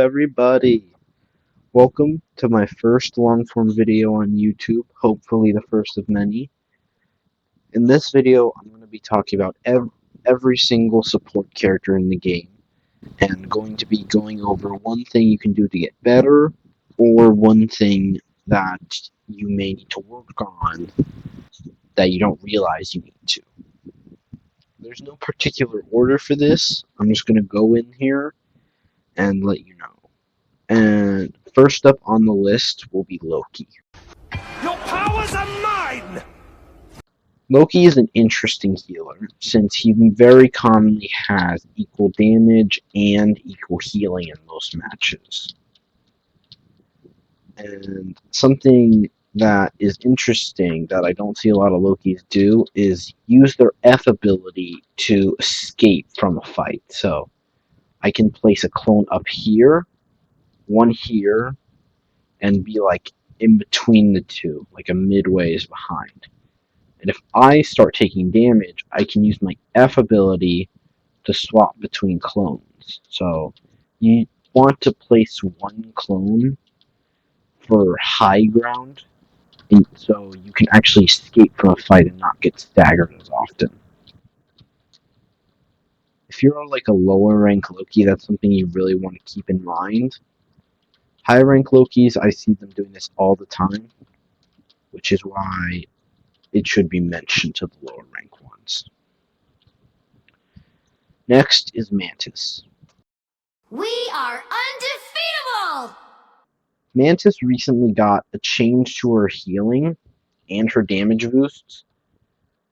everybody! Welcome to my first long-form video on YouTube, hopefully the first of many. In this video, I'm going to be talking about every single support character in the game, and going to be going over one thing you can do to get better, or one thing that you may need to work on that you don't realize you need to. There's no particular order for this. I'm just going to go in here and let you know. And first up on the list will be Loki. Your powers are mine! Loki is an interesting healer, since he very commonly has equal damage and equal healing in most matches. And something that is interesting that I don't see a lot of Lokis do is use their F ability to escape from a fight. So I can place a clone up here, one here, and be like in between the two, like a midways behind. And if I start taking damage, I can use my F ability to swap between clones. So you want to place one clone for high ground, so you can actually escape from a fight and not get staggered as often. If you're like a lower rank Loki, that's something you really want to keep in mind. High rank Lokis, I see them doing this all the time, which is why it should be mentioned to the lower rank ones. Next is Mantis. We are undefeatable! Mantis recently got a change to her healing and her damage boosts,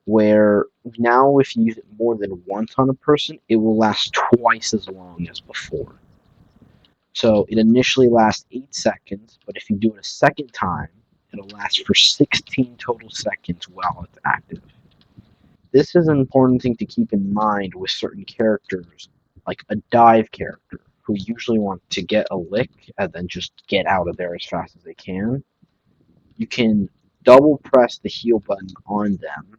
where now if you use it more than once on a person, it will last twice as long as before. So it initially lasts 8 seconds, but if you do it a second time, it'll last for 16 total seconds while it's active. This is an important thing to keep in mind with certain characters, like a dive character, who usually want to get a lick and then just get out of there as fast as they can. You can double press the heal button on them,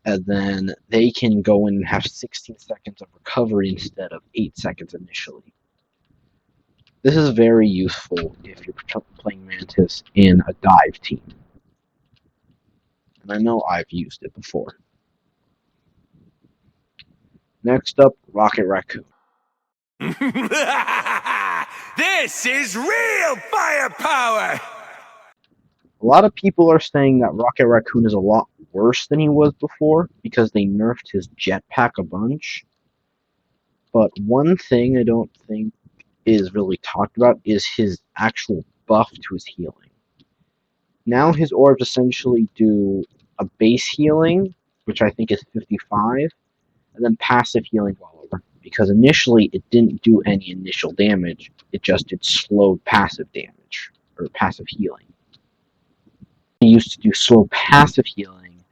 and then they can go in and have 16 seconds of recovery instead of 8 seconds initially. This is very useful if you're playing Mantis in a dive team. And I know I've used it before. Next up, Rocket Raccoon. This is real firepower! A lot of people are saying that Rocket Raccoon is a lot worse than he was before because they nerfed his jetpack a bunch. But one thing I don't think is really talked about is his actual buff to his healing. Now his orbs essentially do a base healing, which I think is 55, and then passive healing while over. Because initially it didn't do any initial damage, it just did slowed passive damage, or passive healing. It used to do slow passive healing,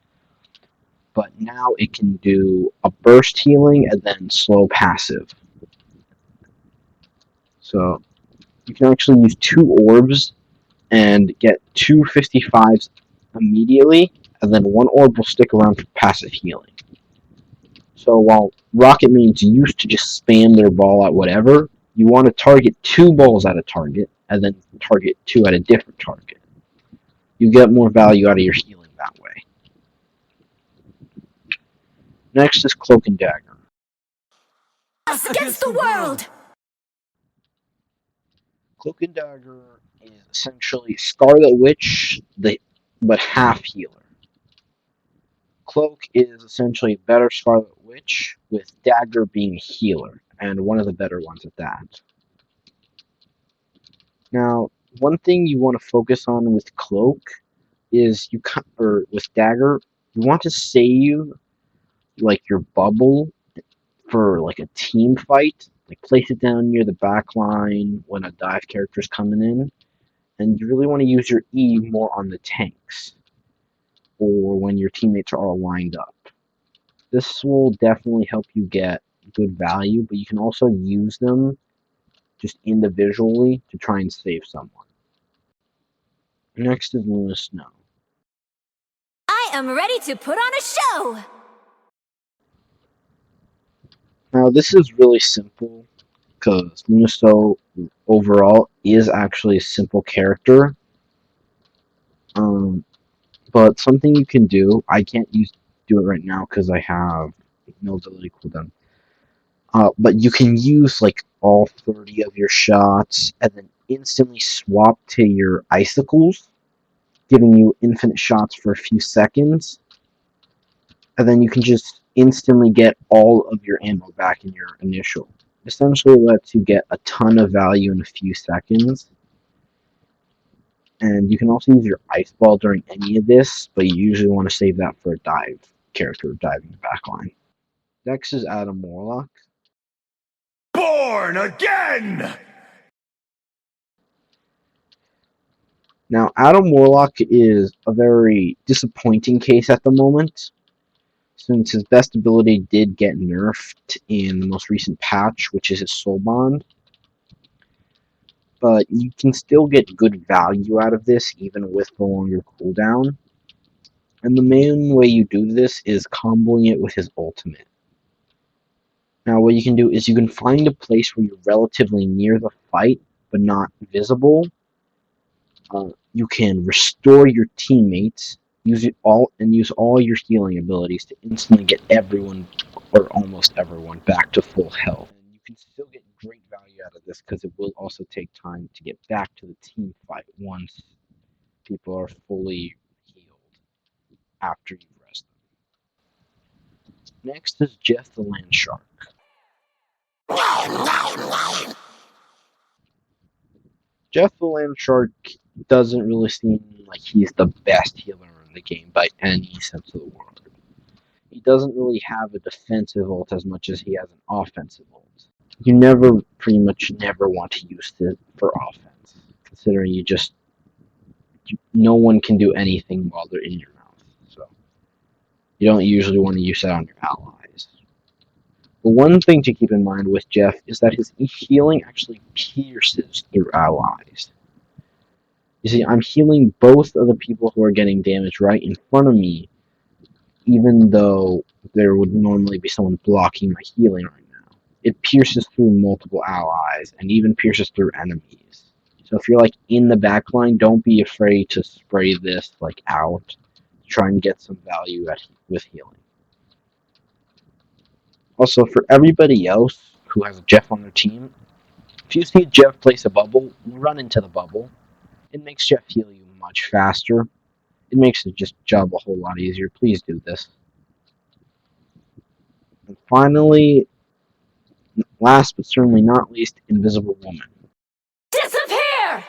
but now it can do a burst healing and then slow passive. So you can actually use 2 orbs and get 2 55s immediately, and then 1 orb will stick around for passive healing. So while Rocket Mains used to just spam their ball at whatever, you want to target 2 balls at a target, and then target 2 at a different target. You get more value out of your healing that way. Next is Cloak and Dagger. Us against the world! Cloak and Dagger is essentially Scarlet Witch, but half healer. Cloak is essentially a better Scarlet Witch, with Dagger being a healer, and one of the better ones at that. Now, one thing you want to focus on with Cloak is with Dagger, you want to save like your bubble for like a team fight. Like place it down near the back line when a dive character is coming in, and you really want to use your E more on the tanks or when your teammates are all lined up. This will definitely help you get good value, but you can also use them just individually to try and save someone. Next is Luna Snow. I am ready to put on a show! Now this is really simple, because Lunaso overall is actually a simple character. But something you can do, I can't do it right now because I have no ability cooldown. But you can use like all 30 of your shots and then instantly swap to your icicles, giving you infinite shots for a few seconds. And then you can just instantly get all of your ammo back in your initial. Essentially lets you get a ton of value in a few seconds. And you can also use your ice ball during any of this, but you usually want to save that for a dive character diving the backline. Next is Adam Warlock. Born again! Now, Adam Warlock is a very disappointing case at the moment, since his best ability did get nerfed in the most recent patch, which is his Soul Bond. But you can still get good value out of this, even with the longer cooldown. And the main way you do this is comboing it with his ultimate. Now, what you can do is you can find a place where you're relatively near the fight, but not visible. You can restore your teammates, use all your healing abilities to instantly get everyone, or almost everyone, back to full health. And you can still get great value out of this because it will also take time to get back to the team fight once people are fully healed after you've rested them. Next is Jeff the Land Shark. Jeff the Land Shark doesn't really seem like he's the best healer in the game by any sense of the word. He doesn't really have a defensive ult as much as he has an offensive ult. You pretty much never want to use it for offense, considering no one can do anything while they're in your mouth. So you don't usually want to use that on your allies. But one thing to keep in mind with Jeff is that his healing actually pierces through allies. You see, I'm healing both of the people who are getting damaged right in front of me, even though there would normally be someone blocking my healing right now. It pierces through multiple allies, and even pierces through enemies. So if you're like in the backline, don't be afraid to spray this like out to try and get some value with healing. Also, for everybody else who has a Jeff on their team, if you see Jeff place a bubble, run into the bubble. It makes Jeff heal you much faster. It makes the job a whole lot easier. Please do this. And finally, last but certainly not least, Invisible Woman. Disappear!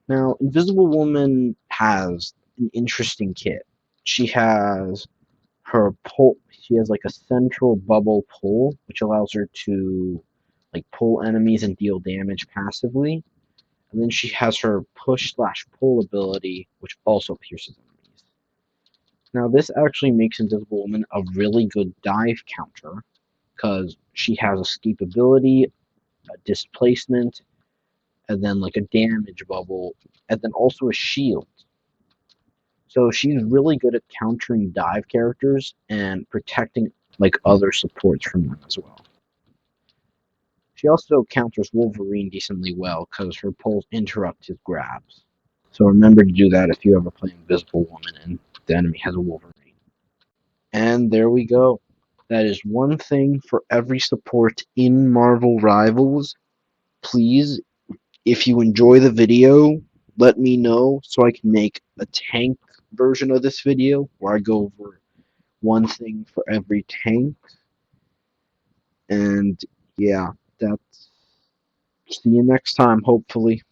Now, Invisible Woman has an interesting kit. She has her pull. She has like a central bubble pull, which allows her to like pull enemies and deal damage passively. And then she has her push/pull ability, which also pierces enemies. Now, this actually makes Invisible Woman a really good dive counter, because she has escapability, a displacement, and then like a damage bubble, and then also a shield. So she's really good at countering dive characters and protecting like other supports from them as well. She also counters Wolverine decently well because her pulls interrupt his grabs. So remember to do that if you ever play Invisible Woman and the enemy has a Wolverine. And there we go. That is one thing for every support in Marvel Rivals. Please, if you enjoy the video, let me know so I can make a tank version of this video where I go over one thing for every tank. And yeah, that's see you next time, hopefully.